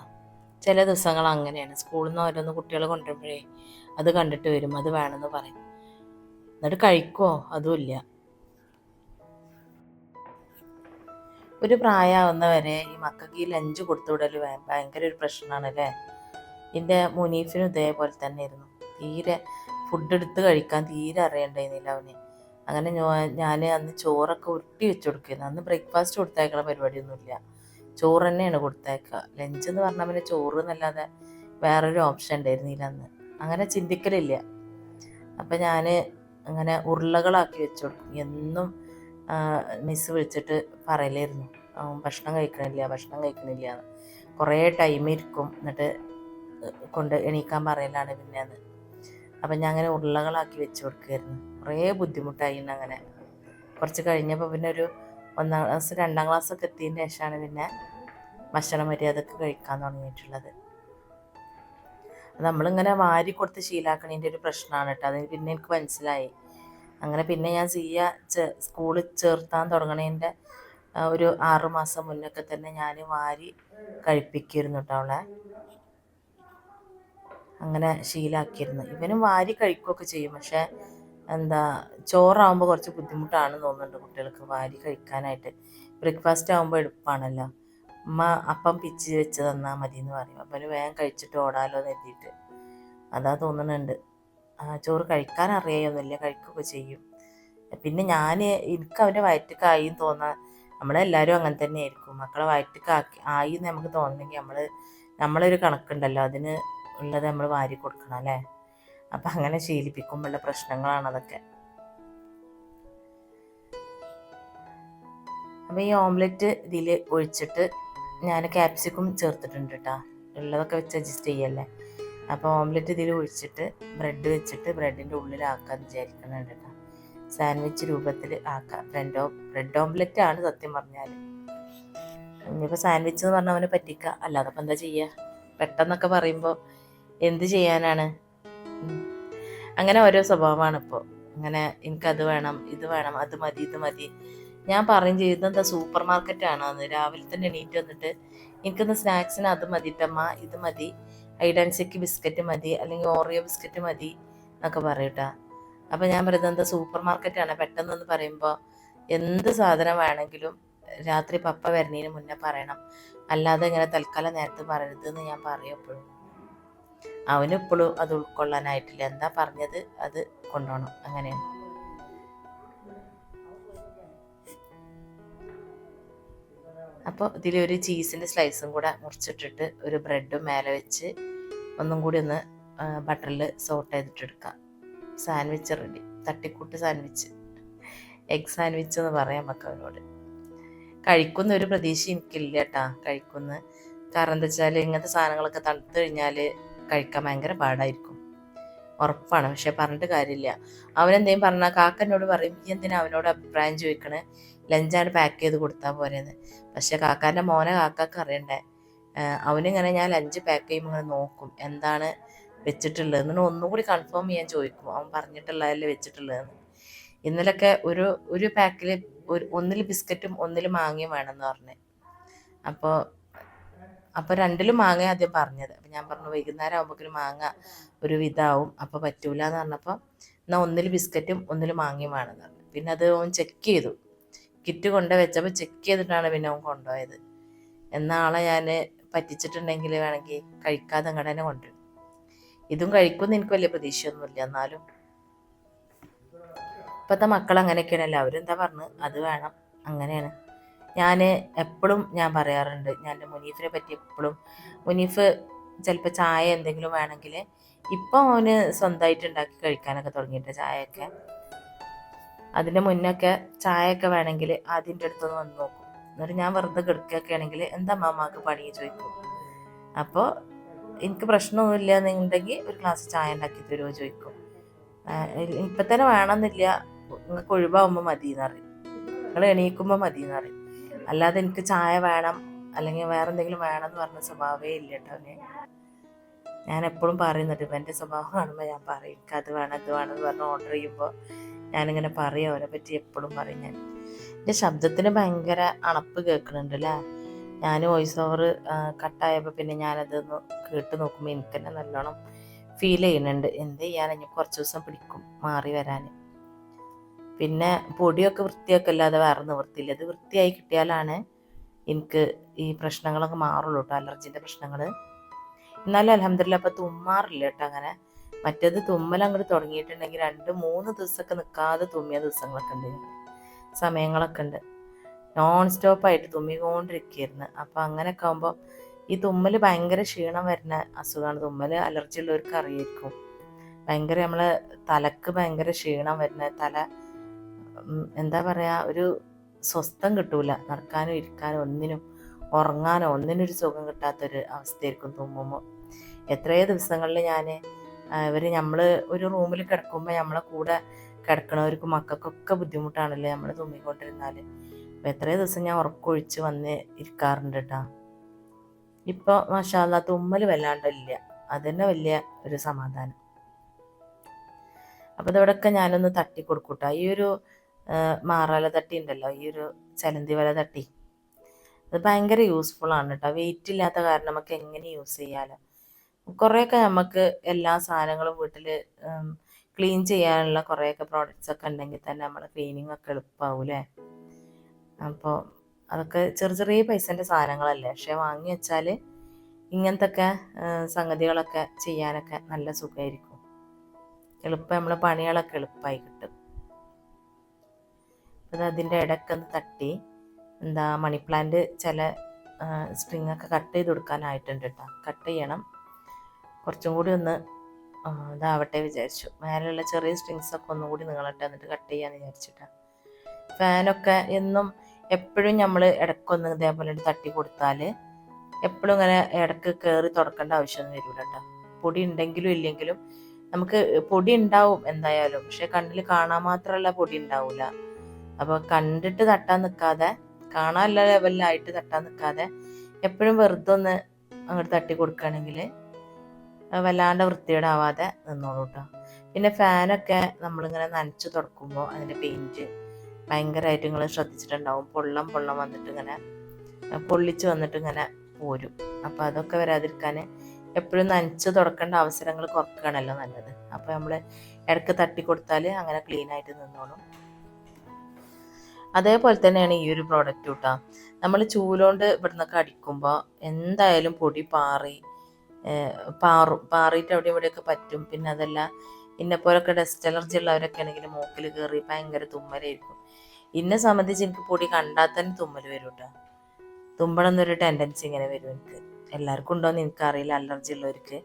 ചില ദിവസങ്ങൾ അങ്ങനെയാണ്, സ്കൂളിൽ നിന്ന് ഓരോന്ന് കുട്ടികൾ കൊണ്ടുവരുമ്പോഴേ അത് കണ്ടിട്ട് വരും, അത് വേണമെന്ന് പറയും. എന്നിട്ട് കഴിക്കുമോ അതുമില്ല. ഒരു പ്രായമാവുന്നവരെ ഈ മക്കൾക്ക് ഈ ലഞ്ച് കൊടുത്തു വിടൽ ഭയങ്കര ഒരു പ്രശ്നമാണ് അല്ലേ. എൻ്റെ മുനീഫിനും ഇതേപോലെ തന്നെ ആയിരുന്നു. തീരെ ഫുഡ് എടുത്ത് കഴിക്കാൻ തീരെ അറിയണ്ടായിരുന്നില്ല അവന്. അങ്ങനെ ഞാൻ അന്ന് ചോറൊക്കെ ഉരുട്ടി വെച്ച് കൊടുക്കുന്നു. അന്ന് ബ്രേക്ക്ഫാസ്റ്റ് കൊടുത്തയക്കണ പരിപാടിയൊന്നുമില്ല, ചോറ് തന്നെയാണ് കൊടുത്തയക്കുക. ലഞ്ച് എന്ന് പറഞ്ഞാൽ പിന്നെ ചോറ് എന്നല്ലാതെ വേറൊരു ഓപ്ഷൻ ഉണ്ടായിരുന്നില്ല അന്ന്. അങ്ങനെ ചിന്തിക്കലില്ല. അപ്പം ഞാൻ അങ്ങനെ ഉരുളകളാക്കി വെച്ച് കൊടുക്കും. എന്നും മിസ് വിളിച്ചിട്ട് പറയലായിരുന്നു, ഭക്ഷണം കഴിക്കണില്ല എന്ന്. കുറേ ടൈം ഇരിക്കും, എന്നിട്ട് കൊണ്ട് എണീക്കാൻ പറയലാണ് പിന്നെ അത്. അപ്പം ഞാൻ അങ്ങനെ ഉരുളകളാക്കി വെച്ച് കൊടുക്കുമായിരുന്നു. കുറേ ബുദ്ധിമുട്ടായിരുന്നു. അങ്ങനെ കുറച്ച് കഴിഞ്ഞപ്പോൾ പിന്നെ ഒരു 1ാം ക്ലാസ് 2ാം ക്ലാസ്സൊക്കെ എത്തിയതിന് ശേഷമാണ് പിന്നെ ഭക്ഷണ മര്യാദക്ക് കഴിക്കാൻ തുടങ്ങിയിട്ടുള്ളത്. അത് നമ്മളിങ്ങനെ വാരി കൊടുത്ത് ശീലാക്കണതിൻ്റെ ഒരു പ്രശ്നമാണ് കേട്ടോ. അത് പിന്നെ എനിക്ക് മനസ്സിലായി. അങ്ങനെ പിന്നെ ഞാൻ സ്കൂളിൽ ചേർത്താൻ തുടങ്ങണതിൻ്റെ ഒരു 6 മാസം മുന്നൊക്കെ തന്നെ ഞാൻ വാരി കഴിപ്പിക്കുമായിരുന്നു കേട്ടോ അവളെ. അങ്ങനെ ശീലാക്കിയിരുന്നു. ഇവനും വാരി കഴിക്കുകയൊക്കെ ചെയ്യും. പക്ഷേ ചോറാകുമ്പോൾ കുറച്ച് ബുദ്ധിമുട്ടാണെന്ന് തോന്നുന്നുണ്ട് കുട്ടികൾക്ക് വാരി കഴിക്കാനായിട്ട്. ബ്രേക്ക്ഫാസ്റ്റ് ആകുമ്പോൾ എളുപ്പമാണല്ലോ. അമ്മ അപ്പം പിച്ച് വെച്ച് തന്നാൽ മതി എന്ന് പറയും. അപ്പം വേഗം കഴിച്ചിട്ട് ഓടാലോ എന്ന് എഴുതിയിട്ട് അതാ തോന്നുന്നുണ്ട്. ചോറ് കഴിക്കാൻ അറിയൊന്നുമില്ല, കഴിക്കുകയൊക്കെ ചെയ്യും. പിന്നെ എനിക്ക് അവൻ്റെ വയറ്റിക്കായി തോന്നാൻ, നമ്മളെല്ലാവരും അങ്ങനെ തന്നെ ആയിരിക്കും. മക്കളെ വയറ്റിക്കാക്കി ആയി എന്ന് നമുക്ക് തോന്നണമെങ്കിൽ നമ്മളൊരു കണക്കുണ്ടല്ലോ, അതിന് ഉള്ളത് നമ്മൾ വാരി കൊടുക്കണം അല്ലേ. അപ്പം അങ്ങനെ ശീലിപ്പിക്കുമ്പോഴുള്ള പ്രശ്നങ്ങളാണ് അതൊക്കെ. അപ്പം ഈ ഓംലെറ്റ് ഇതിൽ ഒഴിച്ചിട്ട് ഞാൻ ക്യാപ്സിക്കം ചേർത്തിട്ടുണ്ട് കേട്ടോ. ഉള്ളതൊക്കെ വെച്ച് അഡ്ജസ്റ്റ് ചെയ്യല്ലേ. അപ്പോൾ ഓംലെറ്റ് ഇതിൽ ഒഴിച്ചിട്ട് ബ്രെഡ് വെച്ചിട്ട് ബ്രെഡിൻ്റെ ഉള്ളിലാക്കാമെന്ന് വിചാരിക്കുന്നുണ്ട് കേട്ടോ. സാൻഡ്വിച്ച് രൂപത്തിൽ ആക്കാം. ബ്രെഡ് ഓംലെറ്റ് ആണ് സത്യം പറഞ്ഞാൽ. ഇനിയിപ്പോൾ സാൻഡ്വിച്ച് എന്ന് പറഞ്ഞാൽ അവന് പറ്റിക്കുക, അല്ലാതെ അപ്പം എന്താ ചെയ്യുക. പെട്ടെന്നൊക്കെ പറയുമ്പോൾ എന്ത് ചെയ്യാനാണ്. അങ്ങനെ ഓരോ സ്വഭാവമാണ് ഇപ്പോൾ. അങ്ങനെ എനിക്കത് വേണം, ഇത് വേണം, അത് മതി, ഇത് മതി. ഞാൻ പറയും ചെയ്തു, എന്താ സൂപ്പർ മാർക്കറ്റാണോ എന്ന്. രാവിലെ തന്നെ എണീറ്റ് വന്നിട്ട് എനിക്കൊന്ന് സ്നാക്സിന് അത് മതിട്ടമ്മ, ഇത് മതി, ഹൈഡ് ആൻഡ് സീക്ക് ബിസ്ക്കറ്റ് മതി, അല്ലെങ്കിൽ ഓറിയോ ബിസ്ക്കറ്റ് മതി എന്നൊക്കെ പറയൂട്ടാ. അപ്പം ഞാൻ പറയുന്നത് എന്താ സൂപ്പർ മാർക്കറ്റാണ് പെട്ടെന്നൊന്ന് പറയുമ്പോൾ എന്ത് സാധനം വേണമെങ്കിലും രാത്രി പപ്പ വരുന്നതിന് മുന്നേ പറയണം, അല്ലാതെ ഇങ്ങനെ തൽക്കാലം നേരത്തെ പറയരുതെന്ന് ഞാൻ പറയും എപ്പോഴും. അവനിപ്പോഴും അത് ഉൾക്കൊള്ളാനായിട്ടില്ല. എന്താ പറഞ്ഞത് അത് കൊണ്ടുപോകണം, അങ്ങനെയാണ്. അപ്പോൾ ഇതിലൊരു ചീസിൻ്റെ സ്ലൈസും കൂടെ മുറിച്ചിട്ടിട്ട് ഒരു ബ്രെഡും മേലെ വെച്ച് ഒന്നും കൂടി ഒന്ന് ബട്ടറിൽ സോട്ട് ചെയ്തിട്ടെടുക്കാം. Sandwich ready. തട്ടിക്കൂട്ട് സാൻഡ്വിച്ച്, എഗ് സാൻഡ്വിച്ച് എന്ന് പറയാം നമുക്ക് അവനോട്. കഴിക്കുന്ന ഒരു പ്രതീക്ഷ എനിക്കില്ല കേട്ടാ, കഴിക്കുന്ന. കാരണം എന്താ വെച്ചാൽ ഇങ്ങനത്തെ സാധനങ്ങളൊക്കെ തണുത്ത് കഴിഞ്ഞാൽ കഴിക്കാൻ ഭയങ്കര പാടായിരിക്കും, ഉറപ്പാണ്. പക്ഷെ പറഞ്ഞിട്ട് കാര്യമില്ല. അവനെന്തെങ്കിലും പറഞ്ഞാൽ കാക്കനോട് പറയും, ഈ എന്തിനാ അവനോട് അഭിപ്രായം ചോദിക്കണേ, ലഞ്ചാണ് പാക്ക് ചെയ്ത് കൊടുത്താൽ പോരെയെന്ന്. പക്ഷെ കാക്കാൻ്റെ മോനെ കാക്കാക്ക് അറിയണ്ടേ. അവനിങ്ങനെ ഞാൻ ലഞ്ച് പാക്ക് ചെയ്യുമ്പോൾ ഇങ്ങനെ നോക്കും എന്താണ് വെച്ചിട്ടുള്ളത് എന്നിട്ട് ഒന്നുകൂടി കൺഫേം ചെയ്യാൻ ചോദിക്കും, അവൻ പറഞ്ഞിട്ടുള്ളതല്ലേ വെച്ചിട്ടുള്ളതെന്ന്. ഇന്നലൊക്കെ ഒരു പാക്കിൽ ഒന്നിൽ ബിസ്ക്കറ്റും ഒന്നിൽ മാങ്ങയും വേണമെന്ന് പറഞ്ഞ്. അപ്പോൾ 2ലും മാങ്ങ ആദ്യം പറഞ്ഞത്. അപ്പം ഞാൻ പറഞ്ഞു വൈകുന്നേരം ആകുമ്പോഴേക്കും മാങ്ങ ഒരു വിധാവും, അപ്പോൾ പറ്റൂല എന്ന് പറഞ്ഞപ്പോൾ എന്നാൽ ഒന്നിൽ ബിസ്ക്കറ്റും ഒന്നിൽ മാങ്ങയും വേണമെന്ന് പറഞ്ഞു. പിന്നെ അത് ഓൻ ചെക്ക് ചെയ്തു, കിറ്റ് കൊണ്ട് വെച്ചപ്പോൾ ചെക്ക് ചെയ്തിട്ടാണ് പിന്നെ അവൻ കൊണ്ടുപോയത്. എന്നാളെ ഞാൻ പറ്റിച്ചിട്ടുണ്ടെങ്കിൽ വേണമെങ്കിൽ കഴിക്കാതെ അങ്ങോട്ട് തന്നെ കൊണ്ടുവരും. ഇതും കഴിക്കുമെന്ന് എനിക്ക് വലിയ പ്രതീക്ഷയൊന്നുമില്ല. എന്നാലും ഇപ്പോഴത്തെ മക്കൾ അങ്ങനെയൊക്കെയാണല്ലോ, അവരെന്താ പറഞ്ഞു അത് വേണം, അങ്ങനെയാണ്. ഞാൻ എപ്പോഴും ഞാൻ പറയാറുണ്ട്, ഞാൻ എൻ്റെ മുനീഫിനെ പറ്റി എപ്പോഴും, മുനീഫ് ചിലപ്പോൾ ചായ എന്തെങ്കിലും വേണമെങ്കിൽ ഇപ്പം അവന് സ്വന്തമായിട്ട് ഉണ്ടാക്കി കഴിക്കാനൊക്കെ തുടങ്ങിയിട്ട് ചായയൊക്കെ. അതിൻ്റെ മുന്നൊക്കെ ചായയൊക്കെ വേണമെങ്കിൽ ആദ്യൻ്റെ അടുത്തൊന്ന് വന്ന് നോക്കും. എന്നിട്ട് ഞാൻ വെറുതെ കിടക്കുകയൊക്കെ ആണെങ്കിൽ എന്താ മാമാക്ക് പണി ചോദിക്കും. അപ്പോൾ എനിക്ക് പ്രശ്നമൊന്നുമില്ല എന്നുണ്ടെങ്കിൽ ഒരു ഗ്ലാസ് ചായ ഉണ്ടാക്കി തരുമോ ചോദിക്കും. ഇപ്പം തന്നെ വേണമെന്നില്ല, നിങ്ങൾക്ക് ഒഴിവാകുമ്പോൾ മതി എന്ന് പറയും, നിങ്ങൾ എണീക്കുമ്പോൾ മതി എന്ന് പറയും. അല്ലാതെ എനിക്ക് ചായ വേണം അല്ലെങ്കിൽ വേറെ എന്തെങ്കിലും വേണമെന്ന് പറഞ്ഞ സ്വഭാവമേ ഇല്ല കേട്ടോ അവന്. ഞാൻ എപ്പോഴും പറയുന്നുണ്ട്, എൻ്റെ സ്വഭാവം കാണുമ്പോൾ ഞാൻ പറയും എനിക്ക് അത് വേണം ഇത് വേണം എന്ന് പറഞ്ഞ് ഓർഡർ ചെയ്യുമ്പോൾ ഞാനിങ്ങനെ പറയും, അവരെ പറ്റി എപ്പോഴും പറയും. ഞാൻ എൻ്റെ ശബ്ദത്തിന് ഭയങ്കര അണപ്പ് കേൾക്കുന്നുണ്ട് അല്ലേ. ഞാൻ വോയിസ് ഓവർ കട്ടായപ്പോൾ പിന്നെ ഞാനതൊന്ന് കേട്ട് നോക്കുമ്പോൾ എനിക്ക് തന്നെ നല്ലോണം ഫീൽ ചെയ്യുന്നുണ്ട്. എന്ത് ചെയ്യാൻ, ഇനി കുറച്ച് ദിവസം പിടിക്കും മാറി വരാൻ. പിന്നെ പൊടിയൊക്കെ വൃത്തിയൊക്കെ അല്ലാതെ വേറെ നിവൃത്തിയില്ല. അത് വൃത്തിയായി കിട്ടിയാലാണ് എനിക്ക് ഈ പ്രശ്നങ്ങളൊക്കെ മാറുള്ളൂ കേട്ടോ, അലർജിൻ്റെ പ്രശ്നങ്ങൾ. എന്നാലും അൽഹംദുലില്ലാ അപ്പം തുമ്മാറില്ല കേട്ടോ അങ്ങനെ. മറ്റേത് തുമ്മൽ അങ്ങോട്ട് തുടങ്ങിയിട്ടുണ്ടെങ്കിൽ 2-3 ദിവസമൊക്കെ നിൽക്കാതെ തുമ്മിയ ദിവസങ്ങളൊക്കെ ഉണ്ട്, സമയങ്ങളൊക്കെ ഉണ്ട്. നോൺ സ്റ്റോപ്പായിട്ട് തുമ്മിക്കൊണ്ടിരിക്കുകയായിരുന്നു. അപ്പോൾ അങ്ങനെയൊക്കെ ആകുമ്പോൾ ഈ തുമ്മൽ ഭയങ്കര ക്ഷീണം വരുന്ന അസുഖമാണ്. തുമ്മൽ അലർജി ഉള്ളവർക്ക് അറിയായിരിക്കും. ഭയങ്കര നമ്മളെ തലക്ക് ഭയങ്കര ക്ഷീണം വരുന്ന, തല എന്താ പറയുക, ഒരു സ്വസ്ഥം കിട്ടൂല, നടക്കാനോ ഇരിക്കാനോ ഒന്നിനും, ഉറങ്ങാനോ ഒന്നിനൊരു സുഖം കിട്ടാത്തൊരു അവസ്ഥയായിരിക്കും തുമ്മുമ്പോൾ. എത്രയോ ദിവസങ്ങളിൽ നമ്മൾ ഒരു റൂമിൽ കിടക്കുമ്പോൾ നമ്മളെ കൂടെ കിടക്കണവർക്കും മക്കൾക്കൊക്കെ ബുദ്ധിമുട്ടാണല്ലേ നമ്മൾ തുമ്മിക്കൊണ്ടിരുന്നാൽ. അപ്പോൾ എത്രയോ ദിവസം ഞാൻ ഉറക്കമൊഴിച്ച് വന്ന് ഇരിക്കാറുണ്ട് കേട്ടോ. ഇപ്പോൾ മാഷാ അല്ലാ തുമ്മൽ വല്ലാണ്ടില്ല, അതന്നെ വലിയ ഒരു സമാധാനം. അപ്പോൾ ഇതോടൊക്കെ ഞാനൊന്ന് തട്ടി കൊടുക്കൂട്ടോ. ഈ ഒരു മാറാല തട്ടി ഉണ്ടല്ലോ, ഈ ഒരു ചലന്തി വല തട്ടി, അത് ഭയങ്കര യൂസ്ഫുൾ ആണ് കേട്ടോ. വെയിറ്റ് ഇല്ലാത്ത കാരണം നമുക്ക് എങ്ങനെ യൂസ് ചെയ്യാമല്ലോ. കുറേയൊക്കെ നമുക്ക് എല്ലാ സാധനങ്ങളും വീട്ടിൽ ക്ലീൻ ചെയ്യാനുള്ള കുറേയൊക്കെ പ്രോഡക്റ്റ്സ് ഒക്കെ ഉണ്ടെങ്കിൽ തന്നെ നമ്മളെ ക്ലീനിങ് ഒക്കെ എളുപ്പമാവൂലേ. അപ്പോൾ അതൊക്കെ ചെറിയ ചെറിയ പൈസൻ്റെ സാധനങ്ങളല്ലേ, പക്ഷെ വാങ്ങി വെച്ചാൽ ഇങ്ങനത്തെ സംഗതികളൊക്കെ ചെയ്യാനൊക്കെ നല്ല സുഖമായിരിക്കും. എളുപ്പം നമ്മളെ പണികളൊക്കെ എളുപ്പമായി കിട്ടും. അത് അതിൻ്റെ ഇടയ്ക്ക് ഒന്ന് തട്ടി, എന്താ മണി പ്ലാന്റ് ചില സ്ട്രിങ് ഒക്കെ കട്ട് ചെയ്ത് കൊടുക്കാനായിട്ടുണ്ട് കേട്ടോ. കട്ട് ചെയ്യണം, കുറച്ചും കൂടി ഒന്ന് ഇതാവട്ടെ വിചാരിച്ചു. മേലെയുള്ള ചെറിയ സ്ട്രിങ്സൊക്കെ ഒന്നും കൂടി നീളട്ടെ, എന്നിട്ട് കട്ട് ചെയ്യാമെന്ന് വിചാരിച്ചിട്ടാണ്. ഫാനൊക്കെ എന്നും എപ്പോഴും നമ്മൾ ഇടയ്ക്കൊന്ന് ഇതേപോലെ തട്ടി കൊടുത്താൽ എപ്പോഴും ഇങ്ങനെ ഇടയ്ക്ക് കയറി തുടക്കേണ്ട ആവശ്യമൊന്നും വരില്ല കേട്ടോ. പൊടി ഉണ്ടെങ്കിലും ഇല്ലെങ്കിലും നമുക്ക് പൊടി ഉണ്ടാവും എന്തായാലും, പക്ഷെ കണ്ണിൽ കാണാൻ മാത്രമുള്ള പൊടി ഉണ്ടാവില്ല. അപ്പോൾ കണ്ടിട്ട് തട്ടാൻ നിൽക്കാതെ, കാണാനുള്ള ലെവലിലായിട്ട് തട്ടാൻ നിൽക്കാതെ എപ്പോഴും വെറുതെ ഒന്ന് അങ്ങോട്ട് തട്ടി കൊടുക്കുകയാണെങ്കിൽ വല്ലാണ്ട് വൃത്തികേടാവാതെ നിന്നോളൂ കേട്ടോ. പിന്നെ ഫാനൊക്കെ നമ്മളിങ്ങനെ നനച്ച് തുടക്കുമ്പോൾ അതിൻ്റെ പെയിൻറ്റ് ഭയങ്കരമായിട്ട് നിങ്ങൾ ശ്രദ്ധിച്ചിട്ടുണ്ടാവും, പൊള്ളം വന്നിട്ട് ഇങ്ങനെ പൊള്ളിച്ച് വന്നിട്ട് ഇങ്ങനെ പോരും. അപ്പോൾ അതൊക്കെ വരാതിരിക്കാൻ എപ്പോഴും നനച്ച് തുടക്കേണ്ട അവസരങ്ങൾ കുറക്കുകയാണല്ലോ നല്ലത്. അപ്പോൾ നമ്മൾ ഇടയ്ക്ക് തട്ടി കൊടുത്താൽ അങ്ങനെ ക്ലീൻ ആയിട്ട് നിന്നോളും. അതേപോലെ തന്നെയാണ് ഈ ഒരു പ്രോഡക്റ്റ് കേട്ടോ. നമ്മൾ ചൂലുകൊണ്ട് ഇവിടുന്നൊക്കെ അടിക്കുമ്പോൾ എന്തായാലും പൊടി പാറിയിട്ട് അവിടെ ഇവിടെയൊക്കെ പറ്റും. പിന്നെ അതല്ല, ഇന്നെപ്പോലൊക്കെ ഡസ്റ്റ് അലർജി ഉള്ളവരൊക്കെ ആണെങ്കിൽ മൂക്കിൽ കയറി ഭയങ്കര തുമ്മലായിരിക്കും. ഇന്നെ സംബന്ധിച്ച് എനിക്ക് പൊടി കണ്ടാൽ തന്നെ തുമ്മൽ വരും കേട്ടോ. തുമ്പണമെന്നൊരു ടെൻഡൻസി ഇങ്ങനെ വരും എനിക്ക്. എല്ലാവർക്കും ഉണ്ടോയെന്ന് എനിക്കറിയില്ല, അലർജി ഉള്ളവർക്ക്.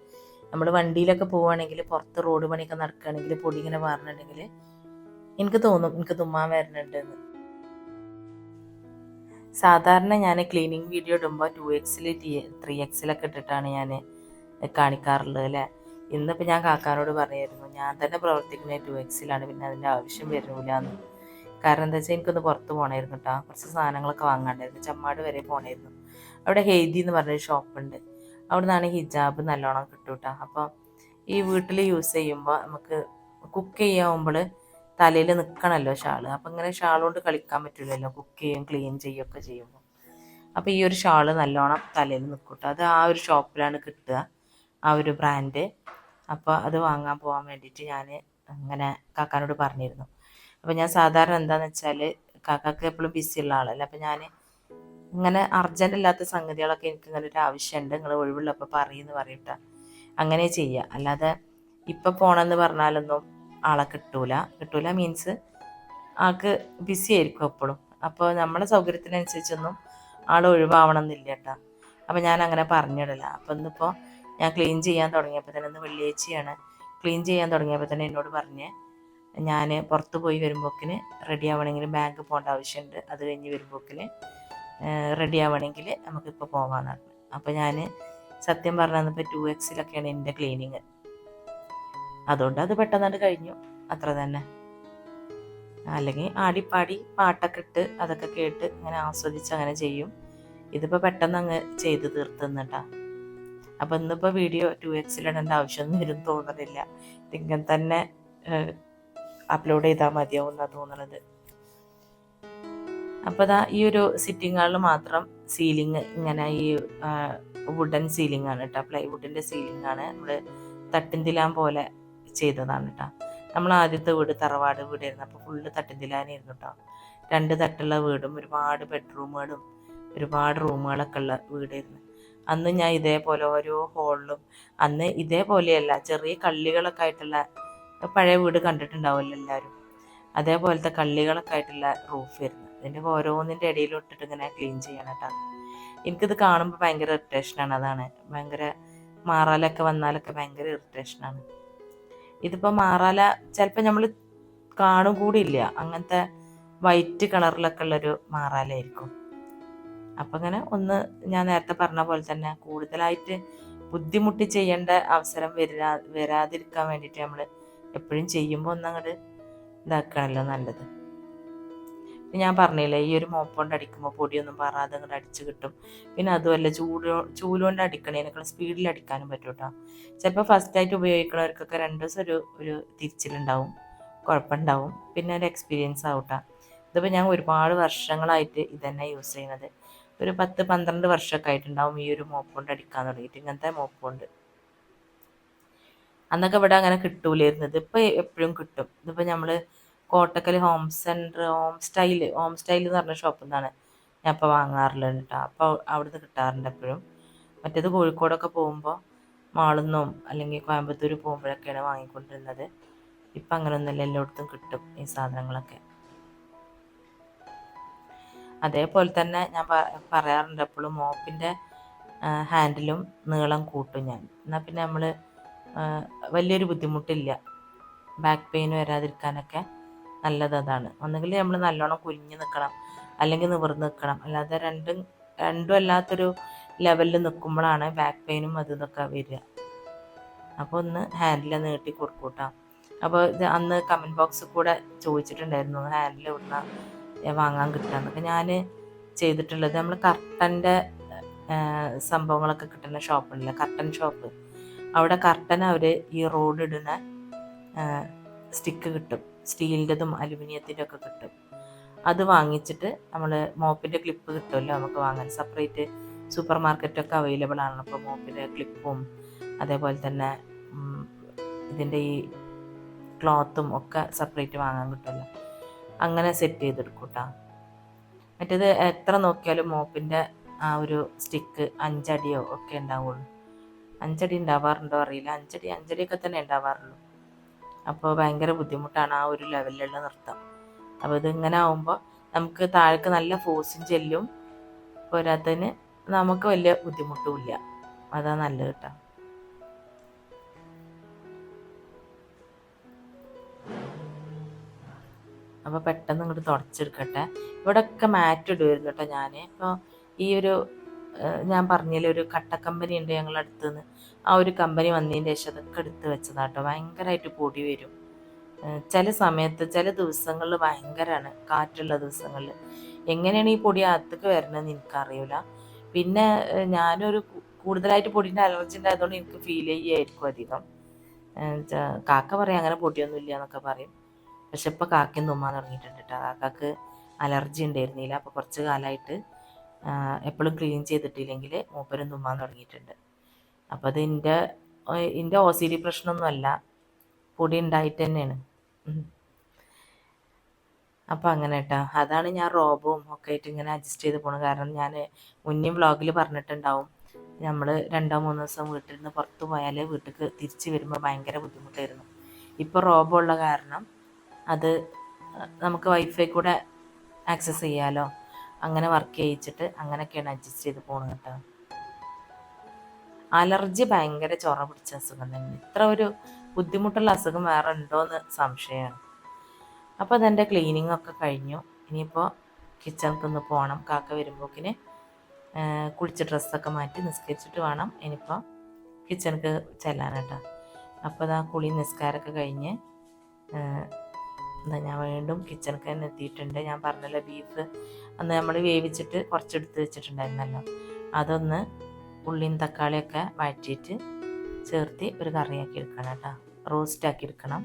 നമ്മൾ വണ്ടിയിലൊക്കെ പോവുകയാണെങ്കിൽ, പുറത്ത് റോഡ് പണിയൊക്കെ നടക്കുകയാണെങ്കിൽ പൊടി ഇങ്ങനെ മാറുന്നുണ്ടെങ്കിൽ എനിക്ക് തോന്നും എനിക്ക് തുമ്മാൻ വരുന്നുണ്ടെന്ന്. സാധാരണ ഞാൻ ക്ലീനിങ് വീഡിയോ ഇടുമ്പോൾ 2x 3x ഇട്ടിട്ടാണ് ഞാൻ കാണിക്കാറുള്ളത് അല്ലേ. ഇന്നിപ്പോൾ ഞാൻ കാക്കാനോട് പറയായിരുന്നു, ഞാൻ തന്നെ പ്രവർത്തിക്കുന്നത് 2x, പിന്നെ അതിൻ്റെ ആവശ്യം വരുന്നില്ല എന്ന്. കാരണം എന്താ വെച്ചാൽ എനിക്കൊന്ന് പുറത്ത് പോകണമായിരുന്നു കേട്ടോ, കുറച്ച് സാധനങ്ങളൊക്കെ വാങ്ങാണ്ടായിരുന്നു. ചമ്മാട് വരെ പോകണമായിരുന്നു. അവിടെ ഹെയ്തി എന്ന് പറഞ്ഞൊരു ഷോപ്പുണ്ട്, അവിടെ നിന്നാണ് ഹിജാബ് നല്ലോണം കിട്ടും കേട്ടോ. അപ്പോൾ ഈ വീട്ടിൽ യൂസ് ചെയ്യുമ്പോൾ നമുക്ക് കുക്ക് ചെയ്യാവുമ്പോൾ തലയിൽ നിൽക്കണമല്ലോ ഷാള്. അപ്പം ഇങ്ങനെ ഷാൾ കൊണ്ട് കളിക്കാൻ പറ്റില്ലല്ലോ, കുക്ക് ചെയ്യും ക്ലീൻ ചെയ്യുകയൊക്കെ ചെയ്യുമ്പോൾ. അപ്പോൾ ഈ ഒരു ഷാള് നല്ലോണം തലയിൽ നിൽക്കും കേട്ടോ. അത് ആ ഒരു ഷോപ്പിലാണ് കിട്ടുക, ആ ഒരു ബ്രാൻഡ്. അപ്പോൾ അത് വാങ്ങാൻ പോകാൻ വേണ്ടിയിട്ട് ഞാൻ അങ്ങനെ കാക്കാനോട് പറഞ്ഞിരുന്നു. അപ്പോൾ ഞാൻ സാധാരണ എന്താണെന്ന് വെച്ചാൽ കാക്കാക്ക് എപ്പോഴും ബിസി ഉള്ള ആളല്ല. അപ്പം ഞാൻ ഇങ്ങനെ അർജൻ്റ് ഇല്ലാത്ത സംഗതികളൊക്കെ എനിക്ക് ഇങ്ങനെ ഒരു ആവശ്യമുണ്ട്, നിങ്ങൾ ഒഴിവുള്ളപ്പോൾ പറയുമെന്ന് പറയട്ടാ. അങ്ങനെ ചെയ്യുക. അല്ലാതെ ഇപ്പം പോകണമെന്ന് പറഞ്ഞാലൊന്നും ആളെ കിട്ടൂല മീൻസ് ആൾക്ക് ബിസി ആയിരിക്കും എപ്പോഴും. അപ്പോൾ നമ്മുടെ സൗകര്യത്തിനനുസരിച്ചൊന്നും ആൾ ഒഴിവാവണം എന്നില്ല കേട്ടോ. അപ്പോൾ ഞാൻ അങ്ങനെ പറഞ്ഞിടില്ല. അപ്പോൾ ഇന്നിപ്പോൾ ഞാൻ ക്ലീൻ ചെയ്യാൻ തുടങ്ങിയപ്പോൾ തന്നെ, ഇന്ന് വെള്ളിയാഴ്ചയാണ്, ക്ലീൻ ചെയ്യാൻ തുടങ്ങിയപ്പോൾ തന്നെ എന്നോട് പറഞ്ഞ് ഞാൻ പുറത്ത് പോയി വരുമ്പോക്കിന് റെഡി ആവണമെങ്കിൽ ബാങ്ക് പോകേണ്ട ആവശ്യമുണ്ട്, അത് കഴിഞ്ഞ് വരുമ്പോക്കിന് റെഡി ആവണമെങ്കിൽ നമുക്കിപ്പോൾ പോകാമെന്ന് പറഞ്ഞു. അപ്പോൾ ഞാൻ സത്യം പറഞ്ഞപ്പോൾ 2Xലൊക്കെയാണ് എൻ്റെ ക്ലീനിങ്. അതുകൊണ്ട് അത് പെട്ടെന്നാണ്ട് കഴിഞ്ഞു, അത്ര തന്നെ. അല്ലെങ്കിൽ ആടിപ്പാടി പാട്ടൊക്കെ ഇട്ട് അതൊക്കെ കേട്ട് ഇങ്ങനെ ആസ്വദിച്ച് അങ്ങനെ ചെയ്യും. ഇതിപ്പോൾ പെട്ടെന്ന് അങ്ങ് ചെയ്ത് തീർത്തുന്നിട്ടാ. അപ്പം ഇന്നിപ്പോൾ വീഡിയോ 2Xലിടേണ്ട ആവശ്യമൊന്നും വരും തോന്നുന്നില്ല, ഇങ്ങനെ തന്നെ അപ്ലോഡ് ചെയ്താൽ മതിയാവും എന്നാണ് തോന്നുന്നത്. അപ്പോൾ ഈ ഒരു സിറ്റിംഗ് ഹാളിൽ മാത്രം സീലിംഗ് ഇങ്ങനെ ഈ വുഡൻ സീലിംഗ് ആണ് കേട്ടോ, പ്ലൈവുഡിൻ്റെ സീലിംഗ് ആണ്. നമ്മൾ തട്ടിന്തിലാൻ പോലെ ചെയ്തതാണ് കേട്ടോ. നമ്മൾ ആദ്യത്തെ വീട് തറവാട് വീടായിരുന്നു, അപ്പോൾ ഫുള്ള് തട്ടിന്തിലാനായിരുന്നു കേട്ടോ. 2 തട്ടുള്ള വീടും ഒരുപാട് ബെഡ്റൂമുകളും ഒരുപാട് റൂമുകളൊക്കെ ഉള്ള വീടായിരുന്നു. അന്ന് ഞാൻ ഇതേപോലെ ഓരോ ഹോളിലും, അന്ന് ഇതേപോലെയല്ല, ചെറിയ കള്ളികളൊക്കെ ആയിട്ടുള്ള, പഴയ വീട് കണ്ടിട്ടുണ്ടാവുമല്ലോ എല്ലാവരും, അതേപോലത്തെ കള്ളികളൊക്കെ ആയിട്ടുള്ള റൂഫായിരുന്നു. ഇതിൻ്റെ ഓരോന്നിൻ്റെ ഇടയിലിട്ടിട്ട് ഇങ്ങനെ ക്ലീൻ ചെയ്യണം കേട്ടോ. എനിക്കിത് കാണുമ്പോൾ ഭയങ്കര ഇറിറ്റേഷനാണ്. അതാണ് ഭയങ്കര മാറാലൊക്കെ വന്നാലൊക്കെ ഭയങ്കര ഇറിറ്റേഷനാണ്. ഇതിപ്പോൾ മാറാല ചിലപ്പോൾ നമ്മൾ കാണും കൂടിയില്ല, അങ്ങനത്തെ വൈറ്റ് കളറിലൊക്കെ ഉള്ളൊരു മാറാലായിരിക്കും. അപ്പം ഇങ്ങനെ ഒന്ന് ഞാൻ നേരത്തെ പറഞ്ഞ പോലെ തന്നെ കൂടുതലായിട്ട് ബുദ്ധിമുട്ടി ചെയ്യേണ്ട അവസരം വരാതിരിക്കാൻ വേണ്ടിയിട്ട് നമ്മൾ എപ്പോഴും ചെയ്യുമ്പോൾ ഒന്നങ്ങോട്ട് ഇതാക്കുകയാണല്ലോ നല്ലത്. ഞാൻ പറഞ്ഞില്ലേ, ഈ ഒരു മോപ്പ് കൊണ്ട് അടിക്കുമ്പോൾ പൊടിയൊന്നും പാറാതെ അങ്ങോട്ട് അടിച്ച് കിട്ടും. പിന്നെ അതുമല്ല ചൂലുകൊണ്ട് അടിക്കണേനേക്കാൾ സ്പീഡിൽ അടിക്കാനും പറ്റും കേട്ടോ. ചിലപ്പോൾ ഫസ്റ്റായിട്ട് ഉപയോഗിക്കുന്നവർക്കൊക്കെ 2 ദിവസം ഒരു തിരിച്ചിലുണ്ടാവും, കുഴപ്പമുണ്ടാവും, പിന്നെ ഒരു എക്സ്പീരിയൻസ് ആവട്ടെ. ഇതിപ്പോൾ ഞാൻ ഒരുപാട് വർഷങ്ങളായിട്ട് ഇതന്നെ യൂസ് ചെയ്യുന്നത്, ഒരു 10-12 വർഷമൊക്കെ ആയിട്ടുണ്ടാവും ഈ ഒരു മോപ്പ് കൊണ്ട് അടിക്കാൻ തുടങ്ങിയിട്ട്. ഇങ്ങനത്തെ മോപ്പ് കൊണ്ട് അന്നൊക്കെ ഇവിടെ അങ്ങനെ കിട്ടൂലായിരുന്നു, ഇതിപ്പോൾ എപ്പോഴും കിട്ടും. ഇതിപ്പോൾ നമ്മൾ കോട്ടക്കൽ ഹോം സ്റ്റൈൽ എന്ന് പറഞ്ഞ ഷോപ്പിൽ നിന്നാണ് ഞാൻ ഇപ്പോൾ വാങ്ങാറുള്ളത് കേട്ടോ. അപ്പോൾ അവിടുന്ന് കിട്ടാറുണ്ട് എപ്പോഴും. മറ്റേത് കോഴിക്കോടൊക്കെ പോകുമ്പോൾ മാളിൽ നിന്നും അല്ലെങ്കിൽ കോയമ്പത്തൂർ പോകുമ്പോഴൊക്കെയാണ് വാങ്ങിക്കൊണ്ടിരുന്നത്. ഇപ്പം അങ്ങനെയൊന്നുമില്ല, എല്ലായിടത്തും കിട്ടും ഈ സാധനങ്ങളൊക്കെ. അതേപോലെ തന്നെ ഞാൻ പറയാറുണ്ട് എപ്പോഴും, മോപ്പിൻ്റെ ഹാൻഡിലും നീളം കൂട്ടും ഞാൻ, എന്നാൽ പിന്നെ നമ്മൾ വലിയൊരു ബുദ്ധിമുട്ടില്ല, ബാക്ക് പെയിൻ വരാതിരിക്കാനൊക്കെ നല്ലത് അതാണ്. ഒന്നുകിൽ നമ്മൾ നല്ലോണം കുനിഞ്ഞ് നിൽക്കണം, അല്ലെങ്കിൽ നിവർന്ന് നിൽക്കണം. അല്ലാതെ രണ്ടും അല്ലാത്തൊരു ലെവലിൽ നിൽക്കുമ്പോഴാണ് ബാക്ക് പെയിനും ഇതൊക്കെ വരിക. അപ്പോൾ ഒന്ന് ഹാൻഡിൽ നീട്ടി കൊടുക്കൂട്ടാം. അപ്പോൾ ഇത് അന്ന് കമൻറ്റ് ബോക്സിൽ കൂടെ ചോദിച്ചിട്ടുണ്ടായിരുന്നു, ഹാൻഡിൽ ഇവിടുന്ന് വാങ്ങാൻ കിട്ടുകയെന്നൊക്കെ. ഞാൻ ചെയ്തിട്ടുള്ളത്, നമ്മൾ കർട്ടൻ്റെ സംഭവങ്ങളൊക്കെ കിട്ടുന്ന ഷോപ്പുണ്ടല്ലോ, കർട്ടൻ ഷോപ്പ്, അവിടെ കർട്ടൻ അവർ ഈ റോഡ് ഇടുന്ന സ്റ്റിക്ക് കിട്ടും, സ്റ്റീലിൻ്റെതും അലുമിനിയത്തിൻ്റെ ഒക്കെ കിട്ടും. അത് വാങ്ങിച്ചിട്ട് നമ്മൾ മോപ്പിൻ്റെ ക്ലിപ്പ് കിട്ടുമല്ലോ നമുക്ക് വാങ്ങാൻ, സെപ്പറേറ്റ് സൂപ്പർ മാർക്കറ്റൊക്കെ അവൈലബിൾ ആണ്. അപ്പോൾ മോപ്പിൻ്റെ ക്ലിപ്പും അതേപോലെ തന്നെ ഇതിൻ്റെ ഈ ക്ലോത്തും ഒക്കെ സെപ്പറേറ്റ് വാങ്ങാൻ കിട്ടുമല്ലോ, അങ്ങനെ സെറ്റ് ചെയ്തെടുക്കും കേട്ടോ. മറ്റേത് എത്ര നോക്കിയാലും മോപ്പിൻ്റെ ആ ഒരു സ്റ്റിക്ക് 5 അടിയോ ഒക്കെ ഉണ്ടാവുള്ളൂ. 5 അടി ഉണ്ടാവാറുണ്ടോ അറിയില്ല, 5 അടിയൊക്കെ തന്നെ ഉണ്ടാവാറുള്ളൂ. അപ്പോൾ ഭയങ്കര ബുദ്ധിമുട്ടാണ് ആ ഒരു ലെവലിലുള്ള നൃത്തം. അപ്പോൾ ഇതിങ്ങനെ ആകുമ്പോൾ നമുക്ക് താഴേക്ക് നല്ല ഫോഴ്സും ചെല്ലും, പോരാത്തതിന് നമുക്ക് വലിയ ബുദ്ധിമുട്ടുമില്ല. അതാ നല്ലത് കേട്ടോ. അപ്പോൾ പെട്ടെന്ന് ഇങ്ങോട്ട് തുടച്ചെടുക്കട്ടെ. ഇവിടെയൊക്കെ മാറ്റ് ഇടുമായിരുന്നു കേട്ടോ ഞാൻ. ഇപ്പോൾ ഈ ഒരു ഞാൻ പറഞ്ഞതിൽ ഒരു കട്ടക്കമ്പനി ഉണ്ട് ഞങ്ങളുടെ അടുത്ത് നിന്ന്, ആ ഒരു കമ്പനി വന്നതിന് ശേഷം അതൊക്കെ എടുത്ത് വെച്ചതാട്ടോ. ഭയങ്കരമായിട്ട് പൊടി വരും ചില സമയത്ത്, ചില ദിവസങ്ങളിൽ ഭയങ്കരമാണ്, കാറ്റുള്ള ദിവസങ്ങളിൽ. എങ്ങനെയാണ് ഈ പൊടി അകത്തേക്ക് വരണമെന്ന് എനിക്കറിയില്ല. പിന്നെ ഞാനൊരു കൂടുതലായിട്ട് പൊടിൻ്റെ അലർജി ഉണ്ടായതുകൊണ്ട് എനിക്ക് ഫീൽ ചെയ്യുമായിരിക്കും അധികം. കാക്ക പറയും അങ്ങനെ പൊടിയൊന്നും ഇല്ല എന്നൊക്കെ പറയും, പക്ഷെ ഇപ്പോൾ കാക്കയും തുമ്മാൻ തുടങ്ങിയിട്ടുണ്ട് കേട്ടോ. കാക്കക്ക് അലർജി ഉണ്ടായിരുന്നില്ല, അപ്പോൾ കുറച്ച് കാലമായിട്ട് എപ്പോഴും ക്ലീൻ ചെയ്തിട്ടില്ലെങ്കിൽ മൂപ്പരും തുമ്മാൻ തുടങ്ങിയിട്ടുണ്ട്. അപ്പോൾ അത് എൻ്റെ OCD പ്രശ്നമൊന്നുമല്ല, പൊടി ഉണ്ടായിട്ട് തന്നെയാണ്. അപ്പോൾ അങ്ങനെ കേട്ടോ, അതാണ് ഞാൻ റോബും ഒക്കെ ആയിട്ട് ഇങ്ങനെ അഡ്ജസ്റ്റ് ചെയ്ത് പോകുന്നത്. കാരണം ഞാൻ മുന്നേ വ്ളോഗിൽ പറഞ്ഞിട്ടുണ്ടാവും, നമ്മൾ 2-3 ദിവസം വീട്ടിൽ നിന്ന് പുറത്ത് പോയാൽ വീട്ടിലേക്ക് തിരിച്ച് വരുമ്പോൾ ഭയങ്കര ബുദ്ധിമുട്ടായിരുന്നു. ഇപ്പോൾ റോബോ ഉള്ള കാരണം അത് നമുക്ക് വൈഫൈ കൂടെ ആക്സസ് ചെയ്യാമല്ലോ, അങ്ങനെ വർക്ക് ചെയ്യിച്ചിട്ട് അങ്ങനെയൊക്കെയാണ് അഡ്ജസ്റ്റ് ചെയ്ത് പോകുന്നത് കേട്ടോ. അലർജി ഭയങ്കര ചൊറ പിടിച്ച അസുഖം തന്നെ. ഇത്ര ഒരു ബുദ്ധിമുട്ടുള്ള അസുഖം വേറെ ഉണ്ടോയെന്ന് സംശയമാണ്. അപ്പോൾ അതെൻ്റെ ക്ലീനിങ് ഒക്കെ കഴിഞ്ഞു. ഇനിയിപ്പോൾ കിച്ചണിലേക്ക് ഒന്ന് പോകണം. കാക്ക വരുമ്പോക്കിന് കുളിച്ച് ഡ്രസ്സൊക്കെ മാറ്റി നിസ്കരിച്ചിട്ട് വേണം ഇനിയിപ്പോൾ കിച്ചണിക്ക് ചെല്ലാനാട്ടോ. അപ്പോൾ അതാ കുളി നിസ്കാരമൊക്കെ കഴിഞ്ഞ് എന്താ ഞാൻ വീണ്ടും കിച്ചണിക്ക് തന്നെ എത്തിയിട്ടുണ്ട്. ഞാൻ പറഞ്ഞല്ലോ, ബീഫ് അന്ന് നമ്മൾ വേവിച്ചിട്ട് കുറച്ചെടുത്ത് വെച്ചിട്ടുണ്ടായിരുന്നല്ലോ, അതൊന്ന് ഉള്ളിയും തക്കാളിയൊക്കെ വഴറ്റിയിട്ട് ചേർത്ത് ഒരു കറിയാക്കി എടുക്കണം കേട്ടോ, റോസ്റ്റാക്കി എടുക്കണം.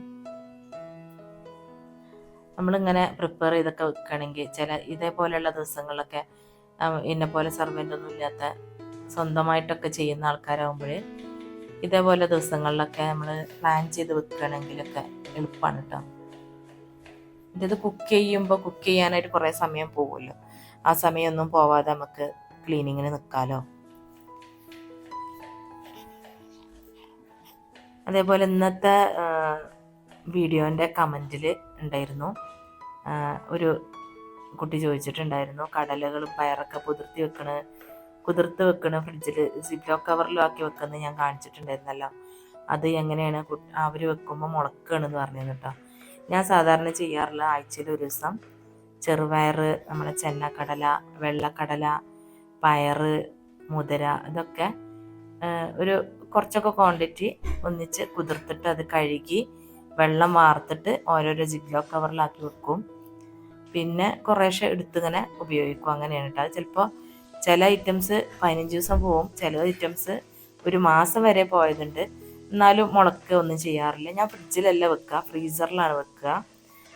നമ്മളിങ്ങനെ പ്രിപ്പയർ ചെയ്തൊക്കെ വെക്കുകയാണെങ്കിൽ ഇതേപോലെയുള്ള ദിവസങ്ങളിലൊക്കെ എന്നെപ്പോലെ സർവൻ്റൊന്നും ഇല്ലാത്ത സ്വന്തമായിട്ടൊക്കെ ചെയ്യുന്ന ആൾക്കാരാകുമ്പോൾ ഇതേപോലെ ദിവസങ്ങളിലൊക്കെ നമ്മൾ പ്ലാൻ ചെയ്ത് വെക്കുകയാണെങ്കിലൊക്കെ എളുപ്പമാണ് കേട്ടോ. ഇത് കുക്ക് ചെയ്യാനായിട്ട് കുറേ സമയം പോകുമല്ലോ, ആ സമയമൊന്നും പോവാതെ നമുക്ക് ക്ലീനിങ്ങിന് നിൽക്കാമല്ലോ. അതേപോലെ ഇന്നത്തെ വീഡിയോൻ്റെ കമൻറ്റിൽ ഉണ്ടായിരുന്നു, ഒരു കുട്ടി ചോദിച്ചിട്ടുണ്ടായിരുന്നു, കടലകളും പയറൊക്കെ കുതിർത്ത് വെക്കണ ഫ്രിഡ്ജിൽ സിപ്ലോ കവറിലും ആക്കി വെക്കുന്നത് ഞാൻ കാണിച്ചിട്ടുണ്ടായിരുന്നല്ലോ, അത് എങ്ങനെയാണ് അവർ വെക്കുമ്പോൾ മുളക്കുകയാണെന്ന് പറഞ്ഞിരുന്നു കേട്ടോ. ഞാൻ സാധാരണ ചെയ്യാറില്ല, ആഴ്ചയിൽ ഒരു ദിവസം ചെറുപയർ, നമ്മുടെ ചെന്നക്കടല, വെള്ളക്കടല, പയറ്, മുതിര, ഇതൊക്കെ ഒരു കുറച്ചൊക്കെ ക്വാണ്ടിറ്റി ഒന്നിച്ച് കുതിർത്തിട്ട് അത് കഴുകി വെള്ളം വാർത്തിട്ട് ഓരോരോ ജിഗ്ലോ കവറിലാക്കി വെക്കും. പിന്നെ കുറേശ്ശെ എടുത്തിങ്ങനെ ഉപയോഗിക്കും. അങ്ങനെയാണ് കേട്ടോ. അത് ചിലപ്പോൾ ചില ഐറ്റംസ് 15 ദിവസം പോവും, ചില ഐറ്റംസ് ഒരു മാസം വരെ പോയതുണ്ട്. എന്നാലും മുളക്കുക ഒന്നും ചെയ്യാറില്ല. ഞാൻ ഫ്രിഡ്ജിലല്ല വെക്കുക, ഫ്രീസറിലാണ് വെക്കുക.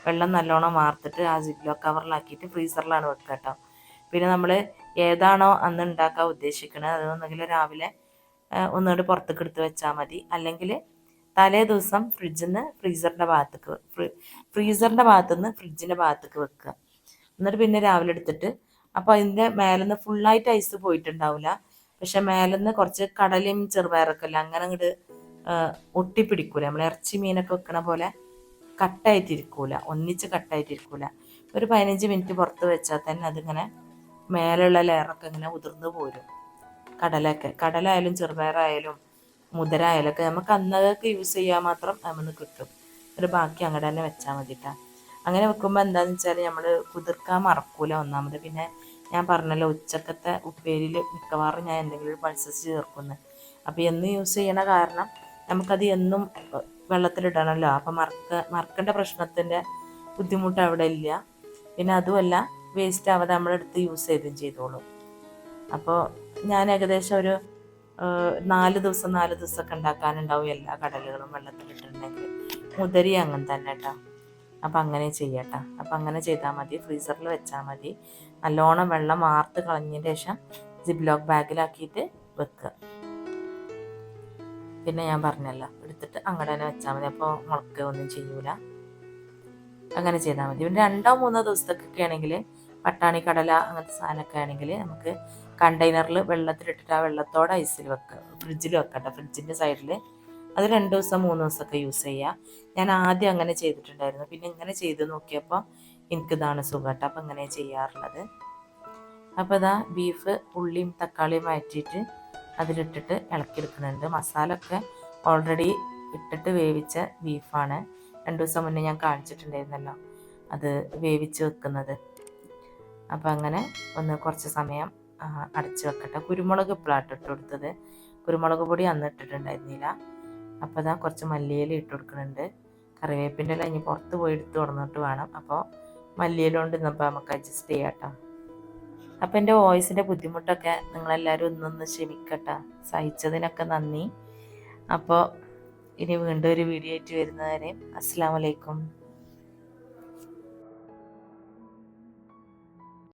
വെള്ളം നല്ലോണം വാർത്തിട്ട് ആ ജിഗ്ലോ കവറിലാക്കിയിട്ട് ഫ്രീസറിലാണ് വെക്കുക കേട്ടോ. പിന്നെ നമ്മൾ ഏതാണോ അന്ന് ഉണ്ടാക്കാൻ ഉദ്ദേശിക്കുന്നത് അതൊന്നെങ്കിൽ രാവിലെ ഒന്നുകൂടി പുറത്തേക്ക് എടുത്ത് വെച്ചാൽ മതി. അല്ലെങ്കിൽ തലേ ദിവസം ഫ്രീസറിൻ്റെ ഭാഗത്തുനിന്ന് ഫ്രിഡ്ജിൻ്റെ ഭാഗത്തേക്ക് വെക്കുക. എന്നിട്ട് പിന്നെ രാവിലെ എടുത്തിട്ട്, അപ്പോൾ അതിൻ്റെ മേലെന്ന് ഫുള്ളായിട്ട് ഐസ് പോയിട്ടുണ്ടാവില്ല, പക്ഷെ മേലെന്ന് കുറച്ച് കടലയും ചെറുപയറൊക്കെ അല്ല അങ്ങനെ അങ്ങോട്ട് ഒട്ടിപ്പിടിക്കൂല. നമ്മൾ ഇറച്ചി മീനൊക്കെ വെക്കണ പോലെ കട്ടായിട്ടിരിക്കൂല, ഒന്നിച്ച് കട്ടായിട്ടിരിക്കൂല. ഒരു 15 മിനിറ്റ് പുറത്ത് വെച്ചാൽ തന്നെ അതിങ്ങനെ മേലുള്ള ലെയറൊക്കെ ഇങ്ങനെ ഉതിർന്ന് പോരും. കടലായാലും ചെറുപയറായാലും മുതിര ആയാലൊക്കെ നമുക്ക് അന്നതൊക്കെ യൂസ് ചെയ്യാൻ മാത്രം നമുക്ക് കിട്ടും. ഒരു ബാക്കി അങ്ങോട്ട് തന്നെ വെച്ചാൽ മതിട്ടാ. അങ്ങനെ വെക്കുമ്പോൾ എന്താണെന്ന് വെച്ചാൽ നമ്മൾ കുതിർക്കാൻ മറക്കൂല ഒന്നാമത്. പിന്നെ ഞാൻ പറഞ്ഞല്ലോ, ഉച്ചക്കത്തെ ഉപ്പേരിയിൽ മിക്കവാറും ഞാൻ എന്തെങ്കിലും ഒരു പൾസസ് ചേർക്കുന്നു. അപ്പോൾ എന്നും യൂസ് ചെയ്യണ കാരണം നമുക്കത് എന്നും വെള്ളത്തിലിടണമല്ലോ. അപ്പം മറക്കേണ്ട പ്രശ്നത്തിൻ്റെ ബുദ്ധിമുട്ട് അവിടെ ഇല്ല. പിന്നെ അതുമല്ല, വേസ്റ്റ് ആവാതെ നമ്മളെടുത്ത് യൂസ് ചെയ്തോളും. അപ്പോൾ ഞാൻ ഏകദേശം ഒരു 4 ദിവസമൊക്കെ ഉണ്ടാക്കാനുണ്ടാവും എല്ലാ കടലുകളും വെള്ളത്തിലിട്ടുണ്ടെങ്കിൽ. മുതിരി അങ്ങനെ തന്നെ കേട്ടോ. അപ്പം അങ്ങനെ ചെയ്യട്ടോ. അപ്പം അങ്ങനെ ചെയ്താൽ മതി, ഫ്രീസറിൽ വെച്ചാൽ മതി. നല്ലോണം വെള്ളം വാർത്ത് കളഞ്ഞതിന് ശേഷം സിപ്ലോക്ക് ബാഗിലാക്കിയിട്ട് വെക്കുക. പിന്നെ ഞാൻ പറഞ്ഞല്ലോ, എടുത്തിട്ട് അങ്ങോട്ട് തന്നെ വെച്ചാൽ മതി. അപ്പോൾ മുളക്കുക ഒന്നും ചെയ്യൂല. അങ്ങനെ ചെയ്താൽ മതി. പിന്നെ 2-3 ദിവസത്തേക്കൊക്കെ ആണെങ്കിൽ പട്ടാണി കടല അങ്ങനത്തെ സാധനമൊക്കെ ആണെങ്കിൽ നമുക്ക് കണ്ടെയ്നറിൽ വെള്ളത്തിലിട്ടിട്ട് ആ വെള്ളത്തോടെ ഐസിൽ വെക്കുക, ഫ്രിഡ്ജിൽ വെക്കട്ടെ, ഫ്രിഡ്ജിൻ്റെ സൈഡിൽ. അത് 2 ദിവസം 3 ദിവസമൊക്കെ യൂസ് ചെയ്യുക. ഞാൻ ആദ്യം അങ്ങനെ ചെയ്തിട്ടുണ്ടായിരുന്നു, പിന്നെ ഇങ്ങനെ ചെയ്ത് നോക്കിയപ്പോൾ എനിക്കിതാണ് സുഖം കേട്ടോ. അപ്പം ഇങ്ങനെ ചെയ്യാറുള്ളത്. അപ്പോൾ ഇതാ ബീഫ് ഉള്ളിയും തക്കാളിയും വഴറ്റിയിട്ട് അതിലിട്ടിട്ട് ഇളക്കിയെടുക്കുന്നുണ്ട്. മസാല ഒക്കെ ഓൾറെഡി ഇട്ടിട്ട് വേവിച്ച ബീഫാണ്. 2 ദിവസം മുന്നേ ഞാൻ കാണിച്ചിട്ടുണ്ടായിരുന്നല്ലോ അത് വേവിച്ച് വെക്കുന്നത്. അപ്പം അങ്ങനെ ഒന്ന് കുറച്ച് സമയം അടച്ച് വെക്കട്ടെ. കുരുമുളക് ഇപ്പോഴാണ് ഇട്ട് കൊടുത്തത്, കുരുമുളക് പൊടി അന്ന് ഇട്ടിട്ടുണ്ടായിരുന്നില്ല. അപ്പോൾ അതാ കുറച്ച് മല്ലിയില ഇട്ട് കൊടുക്കുന്നുണ്ട്. കറിവേപ്പിൻ്റെ ഇല ഇനി പുറത്ത് പോയി എടുത്ത് തുറന്നിട്ട് വേണം. അപ്പോൾ മല്ലിയില കൊണ്ട് ഇന്നപ്പോൾ നമുക്ക് അഡ്ജസ്റ്റ് ചെയ്യാം കേട്ടോ. അപ്പോൾ എൻ്റെ വോയിസിൻ്റെ ബുദ്ധിമുട്ടൊക്കെ നിങ്ങളെല്ലാവരും ഒന്നൊന്ന് ക്ഷമിക്കട്ടെ, സഹിച്ചതിനൊക്കെ നന്ദി. അപ്പോൾ ഇനി വീണ്ടും ഒരു വീഡിയോ ആയിട്ട് വരുന്നവരെ അസ്സലാമു അലൈക്കും.